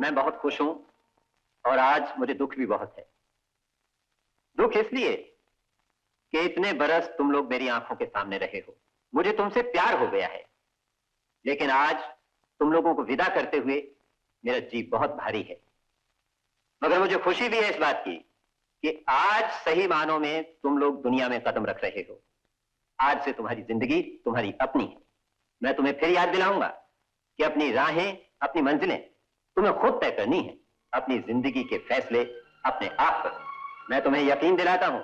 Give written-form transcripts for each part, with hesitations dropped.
मैं बहुत खुश हूं और आज मुझे दुख भी बहुत है। दुख इसलिए कि इतने बरस तुम लोग मेरी आंखों के सामने रहे हो, मुझे तुमसे प्यार हो गया है, लेकिन आज तुम लोगों को विदा करते हुए मेरा जी बहुत भारी है। मगर मुझे खुशी भी है इस बात की कि आज सही मानों में तुम लोग दुनिया में कदम रख रहे हो। आज से तुम्हारी जिंदगी तुम्हारी अपनी है। मैं तुम्हें फिर याद दिलाऊंगा कि अपनी राहें, अपनी मंजिलें तुम्हें खुद तय करनी है। अपनी जिंदगी के फैसले अपने आप करो। मैं तुम्हें यकीन दिलाता हूं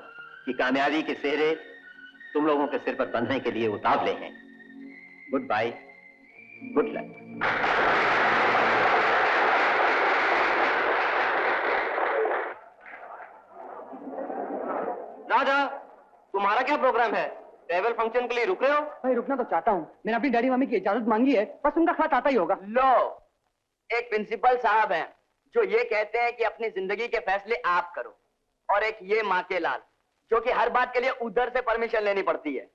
कि कामयाबी के सेहरे तुम लोगों के सिर पर बंधने के लिए उतावले हैं। Good bye, good luck. Raja, तुम्हारा क्या प्रोग्राम है? फेयरवेल फंक्शन के लिए रुक रहे हो? भाई रुकना तो चाहता हूँ, मैंने अपनी डैडी मम्मी की इजाजत मांगी है, बस उनका खत आता ही होगा। लो, एक प्रिंसिपल साहब हैं जो ये कहते हैं कि अपनी जिंदगी के फैसले आप करो, और एक ये माँ के लाल जो कि हर बात के लिए उधर से परमिशन लेनी पड़ती है।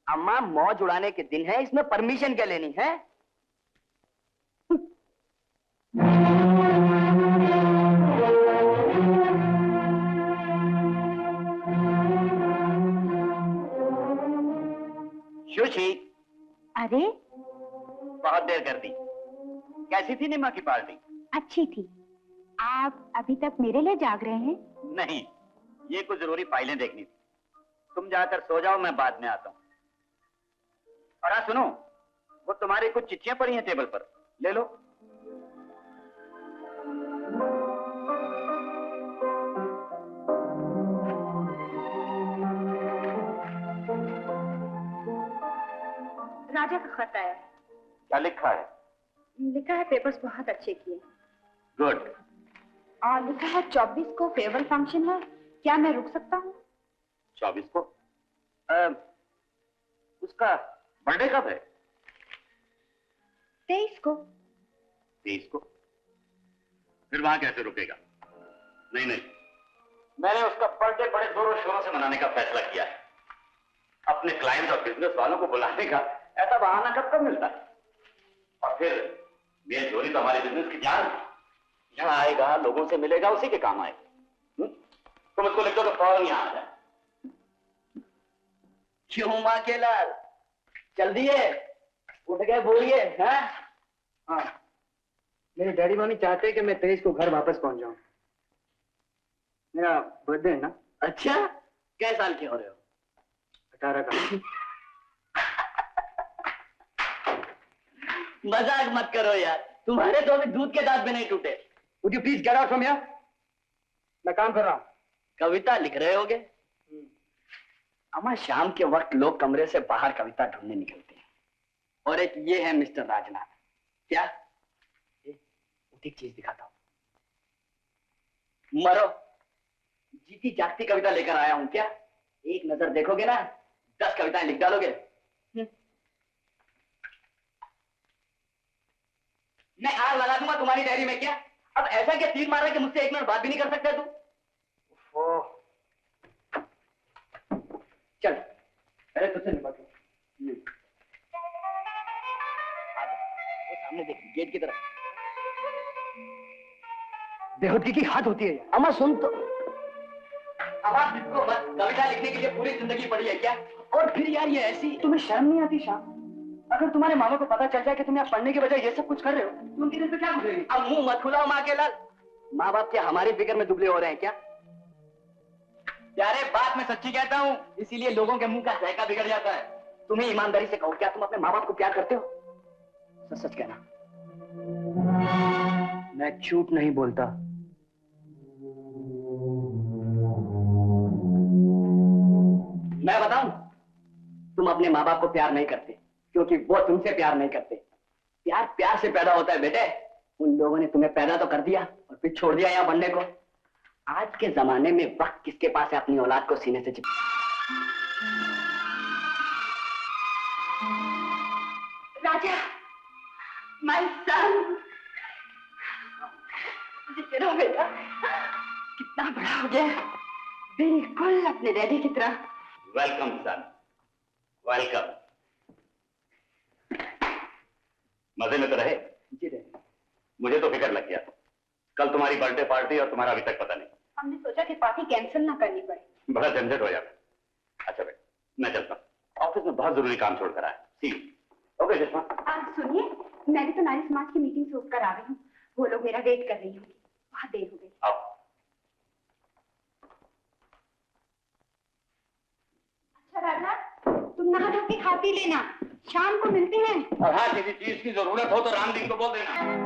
अम्मा, मौज उड़ाने के दिन है, इसमें परमिशन क्या लेनी है? शुची, अरे बहुत देर कर दी। कैसी थी निमा की पार्टी? अच्छी थी। आप अभी तक मेरे लिए जाग रहे हैं? नहीं, ये कुछ जरूरी फाइलें देखनी थी। तुम जाकर सो जाओ, मैं बाद में आता हूँ। और हाँ सुनो, वो तुम्हारी कुछ चिट्ठियां पड़ी हैं टेबल पर, ले लो। राजा का खत आया है। क्या लिखा है? लिखा है पेपर्स बहुत अच्छे किए। गुड। और लिखा है 24 को फेयरवेल फंक्शन है, क्या मैं रुक सकता हूँ? 24 को? उसका बर्थडे कब है? 23 को। 23 को? फिर वहां कैसे रुकेगा? नहीं नहीं, मैंने उसका बर्थडे बड़े जोरों शोरों से मनाने का फैसला किया है। अपने क्लाइंट और बिजनेस वालों को बुलाने का ऐसा बहाना कब कब मिलता है। और फिर मेरी जोड़ी तो हमारे बिजनेस की जान है। यहाँ आएगा, लोगों से मिलेगा, उसी के काम आएगा। तुम इसको लिख दो तो फौरन यहाँ आ जाए। क्यों माँ के लाल, चल दिए? उठ गए बोलिए? हैं? हाँ, मेरे डैडी मम्मी चाहते हैं कि मैं 23 को घर वापस पहुंच जाऊं। मेरा बर्थडे है ना। अच्छा, कै साल के हो रहे हो? 18 का। मजाक मत करो यार, तुम्हारे तो अभी दूध के दांत भी नहीं टूटे। Would you please get out from here? मैं काम कर रहा हूँ। कविता लिख रहे होगे? अम्मा, शाम के वक्त लोग कमरे से बाहर कविता ढूंढने निकलते हैं। और एक ये है मिस्टर राजनाथ। क्या? एक चीज दिखाता हूँ। मरो, जीती जागती कविता लेकर आया हूँ। क्या एक नजर देखोगे ना, 10 कविताएं लिख डालोगे। मैं आग लगा दूंगा तुम्हारी डायरी में। क्या अब ऐसा क्या तीर मारा कि मुझसे 1 मिनट बात भी नहीं कर सकता तू? चल, अरे तुझसे निपट लो। वो सामने देख, गेट की तरफ। बेहुदगी की हद होती है। अम्मा सुन तो। अम्मा किसको मत, कविता लिखने के लिए पूरी जिंदगी पड़ी है क्या? और फिर यार ये ऐसी, तुम्हें शर्म नहीं आती शाम? अगर तुम्हारे मामा को पता चल जाए कि तुम यहाँ पढ़ने के बजाय ये सब कुछ कर रहे हो, तो उनके दिल पे क्या गुजरेगी? अब मुंह मत खुलाओ माँ के लाल। माँ बाप क्या हमारी फिक्र में दुबले हो रहे हैं क्या? प्यारे, बात मैं सच्ची कहता हूँ, इसीलिए लोगों के मुंह का जायका बिगड़ जाता है। तुम्हें ईमानदारी से कहो, क्या तुम अपने माँ बाप को प्यार करते हो? सच सच कहना। मैं झूठ नहीं बोलता। मैं बताऊं, तुम अपने माँ बाप को प्यार नहीं करते क्योंकि वो तुमसे प्यार नहीं करते। प्यार प्यार से पैदा होता है बेटे। उन लोगों ने तुम्हें पैदा तो कर दिया और फिर छोड़ दिया यहाँ बनने को। आज के जमाने में वक्त किसके पास है अपनी औलाद को सीने से चिपका। राजा, माय सन, जितना बेटा कितना बड़ा हो गया, बिल्कुल अपने डैडी की तरह। वेलकम सन, वेलकम। मजे में तो रहे? जी डैडी। मुझे तो फिक्र लग गया। कल तुम्हारी बर्थडे पार्टी और तुम्हारा अभी तक पता नहीं। हमने सोचा कि पार्टी कैंसिल ना करनी पड़े। बड़ा झंझट हो जाता। अच्छा बेटा, मैं चलता हूँ, ऑफिस में बहुत जरूरी काम छोड़कर आया। सी यू। ओके सुषमा। सुनिए, मैं भी तो नारी समाज की मीटिंग से उठकर आ गई हूँ। वो लोग मेरा वेट कर रही होंगी, बहुत देर हो गई। आओ। अच्छा राधा, तुम नहा धो के खा पी लेना, शाम को मिलते हैं। और हाँ, किसी चीज की जरूरत हो तो रामदीन को बोल देना।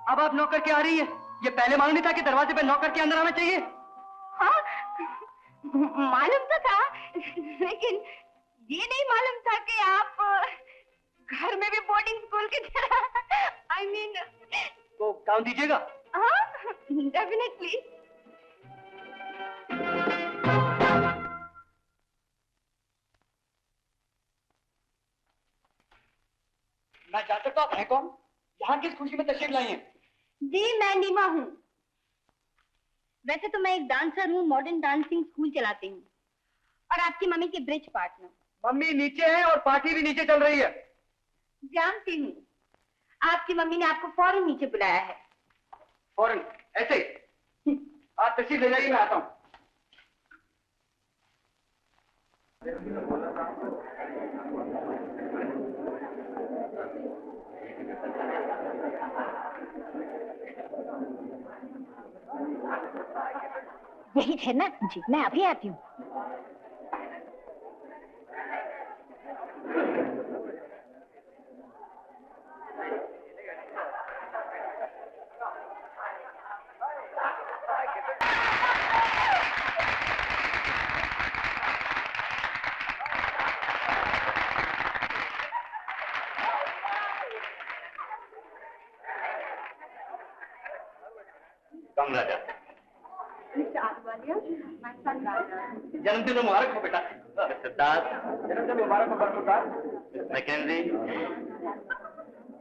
अब आप नौकर के आ रही है, ये पहले मालूम नहीं था कि दरवाजे पे नौकर के अंदर आना चाहिए। हाँ, मालूम तो था, लेकिन ये नहीं मालूम था कि आप घर में भी बोर्डिंग स्कूल की तरह I mean, तो काम दीजिएगा। हाँ, डेफिनेटली। मैं जान सकता हूँ आप हैं कौन? यहाँ किस खुशी में तशरीफ लाई हैं? जी, मैं नीमा हूँ। वैसे तो मैं एक डांसर हूँ, मॉडर्न डांसिंग स्कूल चलाती हूँ, और आपकी मम्मी की ब्रिज पार्टनर। मम्मी नीचे है और पार्टी भी नीचे चल रही है। जानती हूँ, आपकी मम्मी ने आपको फौरन नीचे बुलाया है। फौरन ऐसे ही? आप तशरीफ ले जाइए, मैं आता हूँ। यही थे ना जी, मैं अभी आती हूँ। कम राजा। जन्मदिन मुबारक हो बेटा। सिद्धार्थ। जन्मदिन मुबारक हो बरकतार। McKenzie.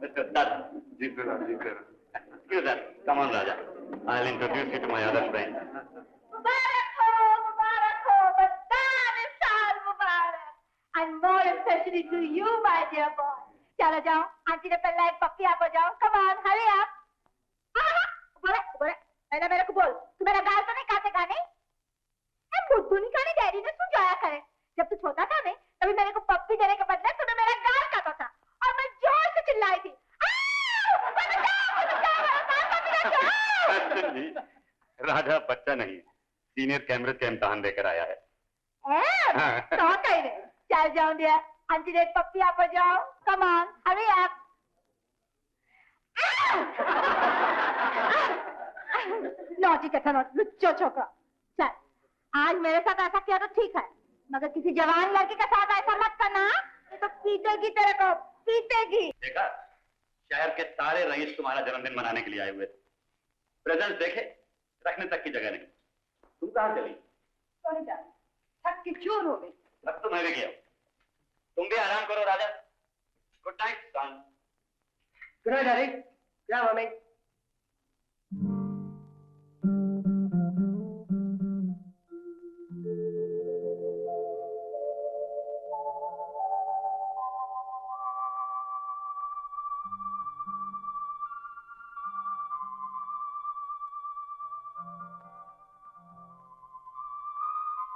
Mr. Dutt. Ji sir. Excuse us. Come on, Raja. I'll introduce you to my other friend. मुबारक हो, बदकार साल मुबारक, and more especially to you, my dear boy. चलो जाओ, आंटी ने पहले एक पप्पी आपको जाओ, come on, hurry up. बोले, पहले मेरे को बोल, तू मेरा गाल तो नहीं काटेगा नहीं? बुद्धू नहीं खानी, डैडी ने सुझाया करे। जब तू छोटा था नहीं, तभी मेरे को पप्पी देने के बदले तूने मेरा गाल काटा था, और मैं जोर से चिल्लाई थी। राजा बच्चा नहीं, सीनियर कैमरेज का इम्तहान देकर आया है। तो कहीं नहीं, चल जाओ डियर, आंटी ने एक पप्पी आपको जाओ, come on, hurry up. Nauti कथा नौटी, लुच्चो छोकरा। चल, आज मेरे साथ ऐसा किया तो ठीक है, मगर किसी जवान लड़की के साथ ऐसा मत करना, ये तो पीटेगी तेरे को, पीटेगी। देखा, शहर के सारे रईस तुम्हारा जन्मदिन मनाने के लिए आए हुए थे। प्रेजेंट देखे, रखने तक की जगह नहीं। तुम कहाँ चली? सॉरी जान, थक के चूर हो गई। अब तो मैं भी गया। तुम भी आराम करो Raja. Good night son. Good night daddy. क्या मम्मी?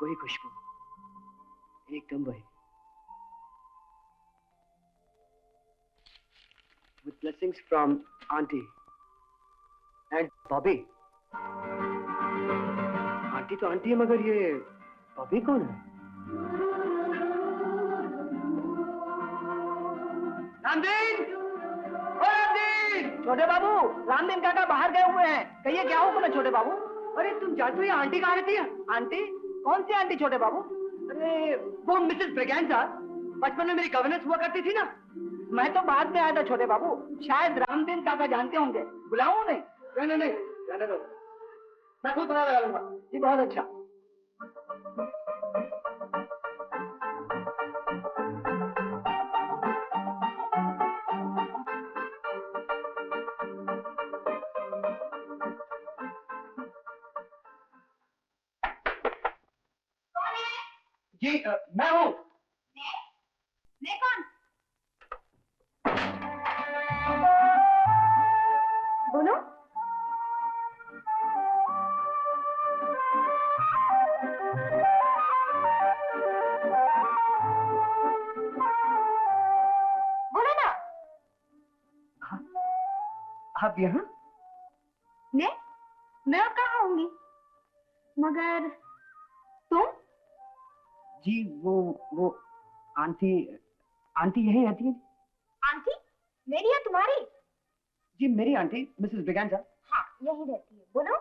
वही खुशबू, एकदम वही। With blessings from Auntie and Bobby. Aunty तो आंटी है, मगर ये बॉबी कौन है? रामदीन! ओ रामदीन! छोटे बाबू, रामदीन काका बाहर गए हुए हैं, कहिए क्या हुक्म है छोटे बाबू? अरे तुम जानते हो ये आंटी कहाँ रहती है? आंटी? कौन सी आंटी छोटे बाबू? अरे वो मिसेस ब्रिगेंजा, बचपन में मेरी गवर्नेंस हुआ करती थी ना। मैं तो बाद में आया था छोटे बाबू, शायद रामदीन काका जानते होंगे, बुलाऊं नहीं? नहीं, रहने दो, मैं खुद पता लगा लूंगा। जी बहुत अच्छा। जी मैं हूँ। मैं कौन? बोलो। बोलो ना। आप यहाँ? मैं कहाँ होंगी? मगर तुम? जी वो आंटी यही रहती है। आंटी? मेरी या तुम्हारी? जी मेरी आंटी मिसेस ब्रिगेंजा। हाँ यही रहती है। बोलो।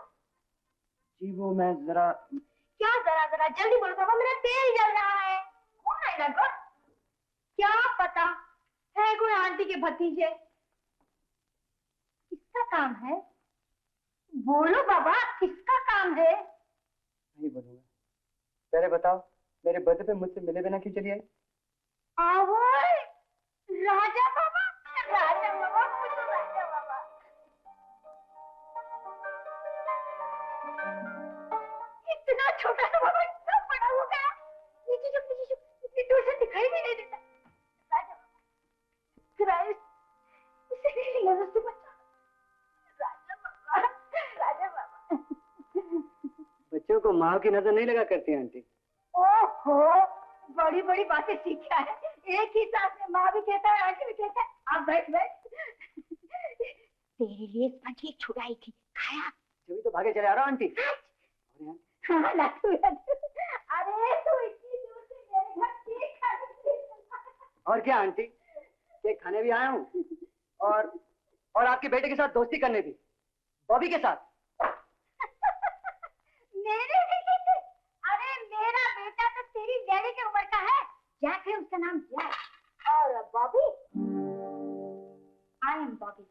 जी वो मैं जरा। क्या जरा जरा? जल्दी बोलो बाबा, मेरा तेल जल रहा है। कौन है लगभग? क्या पता है कोई आंटी के भतीजे। किसका काम है? बोलो बाबा, किसका काम है? नहीं बोलूंगा। पहले बताओ, मेरे बर्थडे पे मुझसे मिले बिना क्यों चली आई? आओ राजा बाबा, राजा बाबा, राजा बाबा। इतना छोटा सा बाबा इतना बड़ा हो गया, नीचे जो इतनी दूर से दिखाई भी नहीं देता। राजा बाबा, क्राइस्ट, इसे मेरी नजर से बचा। राजा बाबा, राजा बाबा। बच्चों को माँ की नजर नहीं लगा करती आंटी। ओहो, बड़ी बड़ी बातें सीखा है। एक ही साथ में माँ भी कहता है, आंटी भी कहता है। आप बैठ बैठ। तेरे लिए स्पंज की छुड़ाई थी, खाया? जब तो भागे चले आ रहा हूँ आंटी। हाँ लातू लातू। अरे तू इतनी दूर से मेरे घर केक खाने के लिए चला। और क्या आंटी, केक खाने भी आया हूँ और आपके बेटे के साथ दोस्ती करने भी, बॉबी के साथ। मेरे बेटे से? अरे मेरा बेटा तो तेरी डैडी की उम्र का है। जैक है उसका नाम, जैक। और बॉबी, आई एम बॉबी।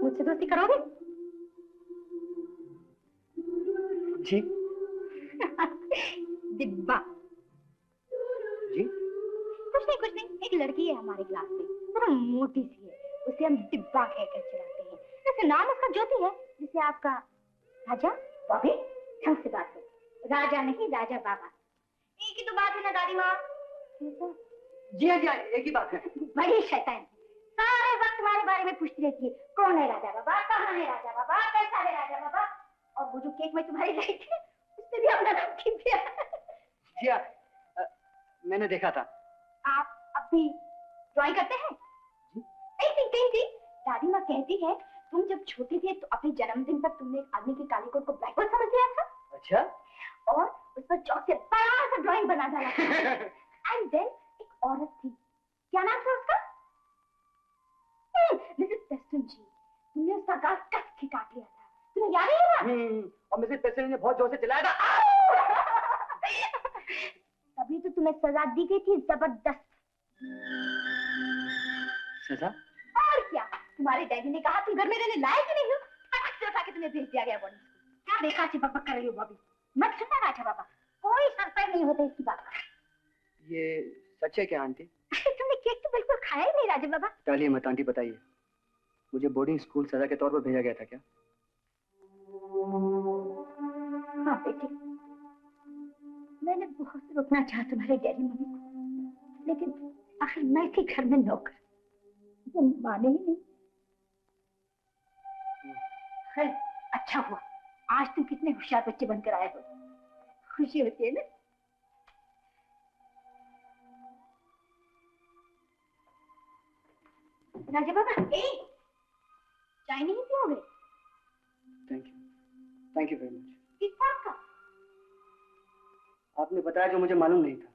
मुझसे दोस्ती करोगे? जी। डिब्बा। जी कुछ नहीं, एक लड़की है हमारे क्लास में, थोड़ा मोटी सी है, उसे हम डिब्बा कहकर चिढ़ाते हैं। वैसे नाम उसका ज्योति है, जिसे आपका राजा। बॉबी, ढंग से बात करो। राजा नहीं, राजा बाबा। एक ही तो बात है ना दादी माँ? जी हाँ, एक ही बात है। बड़ी शैतान, सारे वक्त तुम्हारे बारे में पूछती रहती है, कौन है राजा बाबा, कहाँ है राजा बाबा, कैसा है राजा बाबा। और वो जो केक में तुम्हारी लाई थी, उससे भी अपना नाम खींच दिया। जी हाँ, मैंने देखा था। आप अब भी ड्राइंग करते हैं? नहीं। दादी माँ कहती है, तुम जब छोटे थे तो अपने जन्मदिन पर तुमने एक आदमी की काली कोट को ब्लैक होल समझ लिया था। अच्छा। और उस पर चौक से बड़ा सा ड्राइंग बना डाला था। एंड देन एक औरत थी, क्या नाम था उसका? मिसेस पेस्टन जी। तुमने उसका गाल कस के काट लिया था, तुम्हें याद है ना? और मिसेस पेस्टन ने बहुत जोर से चिल्लाया था। तभी तो तुम्हें सजा दी गई थी, जबरदस्त सजा? और क्या, तुम्हारे डैडी ने कहा तुम घर में रहने लायक ही नहीं हो, फटाक से उठा के तुम्हें भेज दिया गया बोर्डिंग स्कूल। क्या देखा सी बकबक कर रही हो बॉबी? मत सुनना राजा बाबा, कोई सर पैर नहीं होता इसकी बात का। ये सच है क्या आंटी? तुमने केक तो बिल्कुल खाया ही नहीं राजा बाबा। टालिए मत आंटी, बताइए, मुझे बोर्डिंग स्कूल सजा के तौर पर भेजा गया था क्या? हाँ बेटी, मैंने बहुत रोकना चाहा तुम्हारे डैडी मम्मी को, लेकिन आखिर मैं थी घर में नौकर, तुम माने ही नहीं। खैर अच्छा हुआ, आज तुम कितने होशियार बच्चे बनकर आए हो, खुशी होती है ना? राजा बाबा, चाय नहीं पियोगे? Thank you very much. किस बात का? आपने बताया जो मुझे मालूम नहीं था।